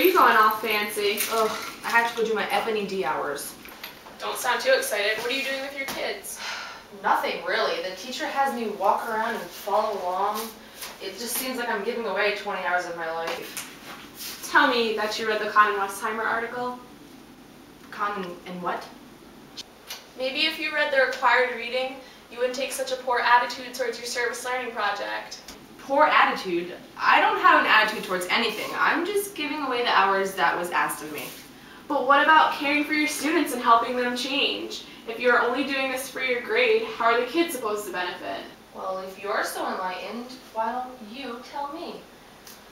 are you going all fancy? Ugh, I have to go do my FNED hours. Don't sound too excited. What are you doing with your kids? Nothing really. The teacher has me walk around and follow along. It just seems like I'm giving away 20 hours of my life. Tell me that you read the Con and Westheimer article. Con and what? Maybe if you read the required reading, you wouldn't take such a poor attitude towards your service learning project. Poor attitude? I don't have an attitude towards anything. I'm just giving away the hours that was asked of me. But what about caring for your students and helping them change? If you're only doing this for your grade, how are the kids supposed to benefit? Well, if you're so enlightened, why don't you tell me?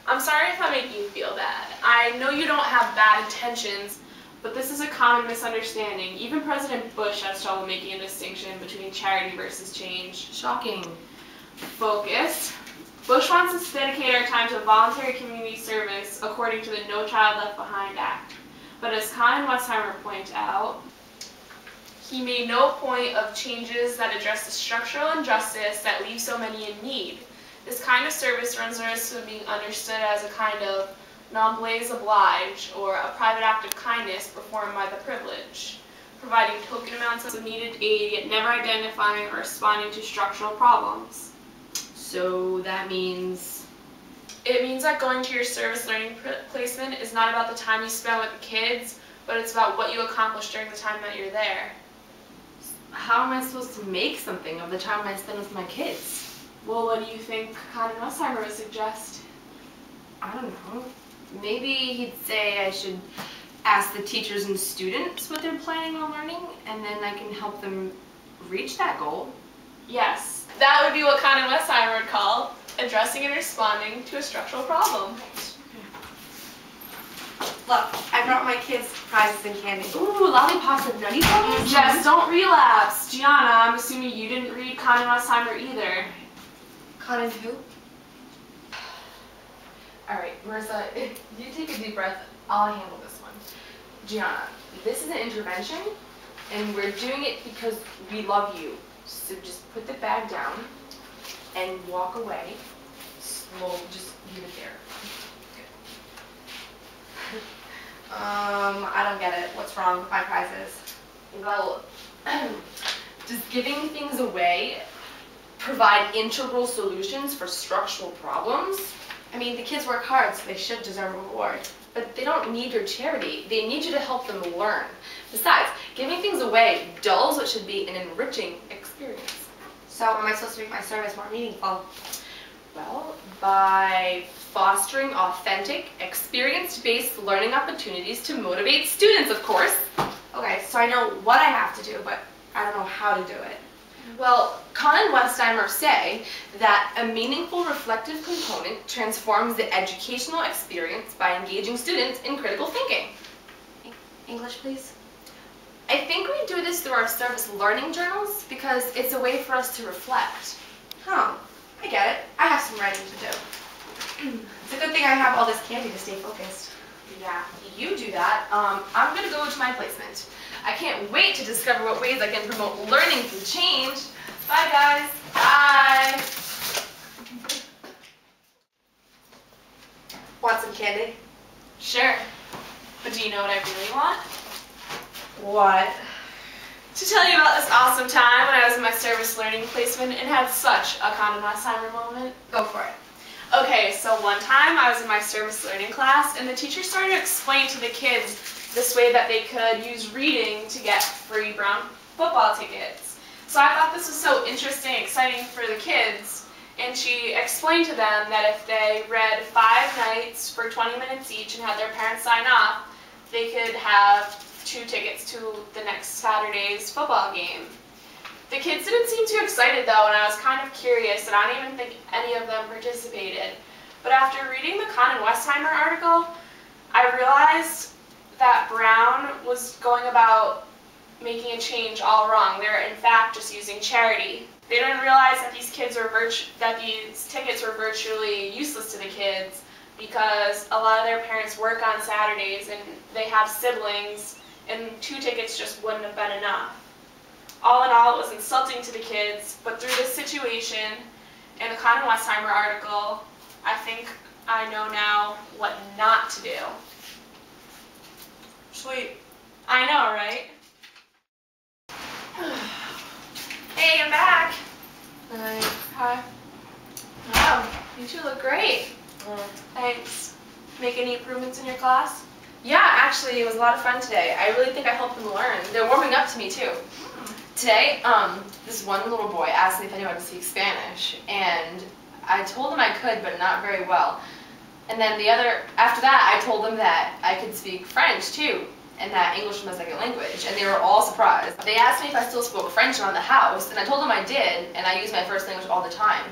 I'm sorry if I make you feel bad. I know you don't have bad intentions, but this is a common misunderstanding. Even President Bush has trouble making a distinction between charity versus change. Shocking. Focus. Bush wants us to dedicate our time to voluntary community service according to the No Child Left Behind Act. But as Con and Westheimer point out, he made no point of changes that address the structural injustice that leaves so many in need. This kind of service runs the risk of being understood as a kind of non-blaze oblige, or a private act of kindness performed by the privileged, providing token amounts of needed aid yet never identifying or responding to structural problems. So that means? It means that going to your service learning placement is not about the time you spend with the kids, but it's about what you accomplish during the time that you're there. How am I supposed to make something of the time I spend with my kids? Well, what do you think Con and Westheimer would suggest? I don't know. Maybe he'd say I should ask the teachers and students what they're planning on learning, and then I can help them reach that goal. Yes, that would be what Con and Westheimer would call addressing and responding to a structural problem. Look, I brought my kids prizes and candy. Ooh, lollipops and nutty bubbles? Jess, don't relapse. Gianna, I'm assuming you didn't read Con and Westheimer either. Con and who? Alright, Marissa, if you take a deep breath, I'll handle this one. Gianna, this is an intervention, and we're doing it because we love you. So just put the bag down and walk away. We'll just leave it there. I don't get it. What's wrong with my prizes? Well, does giving things away provide integral solutions for structural problems? I mean, the kids work hard, so they should deserve a reward. But they don't need your charity. They need you to help them learn. Besides, giving things away dulls what should be an enriching experience. So am I supposed to make my service more meaningful? Well, by fostering authentic, experience-based learning opportunities to motivate students, of course. Okay, so I know what I have to do, but I don't know how to do it. Well, Con and Westheimer say that a meaningful reflective component transforms the educational experience by engaging students in critical thinking. English, please? I think we do this through our service learning journals because it's a way for us to reflect. Huh, I get it. I have some writing to do. It's a good thing I have all this candy to stay focused. Yeah, you do that. I'm going to go to my placement. I can't wait to discover what ways I can promote learning through change. Bye, guys. Bye. Want some candy? Sure. But do you know what I really want? What? To tell you about this awesome time when I was in my service learning placement and had such a Con and Westheimer moment. Go for it. Okay, so one time I was in my service learning class and the teacher started to explain to the kids this way that they could use reading to get free Brown football tickets. So I thought this was so interesting and exciting for the kids, and she explained to them that if they read 5 nights for 20 minutes each and had their parents sign off, they could have 2 tickets to the next Saturday's football game. The kids didn't seem too excited though, and I was kind of curious, and I don't even think any of them participated. But after reading the Con and Westheimer article, I realized that Brown was going about making a change all wrong. They're in fact just using charity. They didn't realize that these tickets were virtually useless to the kids because a lot of their parents work on Saturdays and they have siblings, and 2 tickets just wouldn't have been enough. All in all, it was insulting to the kids, but through this situation and the Con and Westheimer article, I think I know now what not to do. Sweet. I know, right? Hey, I'm back. Hi. Wow, you two look great. Thanks. Make any improvements in your class? Yeah, actually, it was a lot of fun today. I really think I helped them learn. They're warming up to me, too. Today, this one little boy asked me if I knew how to speak Spanish, and I told him I could, but not very well. And then after that, I told them that I could speak French, too, and that English was my second language, and they were all surprised. They asked me if I still spoke French around the house, and I told them I did, and I use my first language all the time.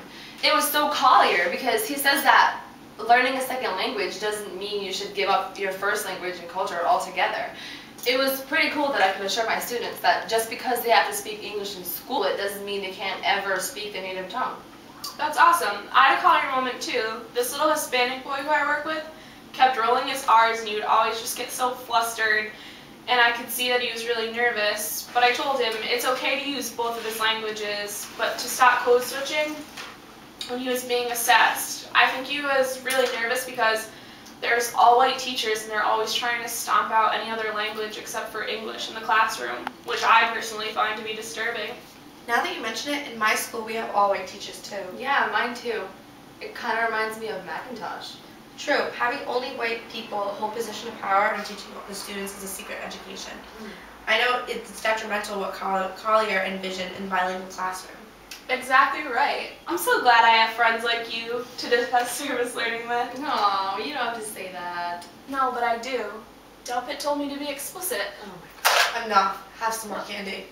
It was so Collier, because he says that learning a second language doesn't mean you should give up your first language and culture altogether. It was pretty cool that I could assure my students that just because they have to speak English in school, it doesn't mean they can't ever speak their native tongue. That's awesome. I had a Collier moment too. This little Hispanic boy who I work with kept rolling his R's and he would always just get so flustered, and I could see that he was really nervous, but I told him it's okay to use both of his languages, but to stop code switching when he was being assessed. I think he was really nervous because there's all white teachers and they're always trying to stomp out any other language except for English in the classroom, which I personally find to be disturbing. Now that you mention it, in my school we have all white teachers too. Yeah, mine too. It kind of reminds me of Macintosh. True, having only white people hold position of power and teaching the students is a secret education. I know it's detrimental what Collier envisioned in bilingual classroom. Exactly right. I'm so glad I have friends like you to discuss service learning with. No, you don't have to say that. No, but I do. Delpit told me to be explicit. Oh my god. Enough. Have some more candy.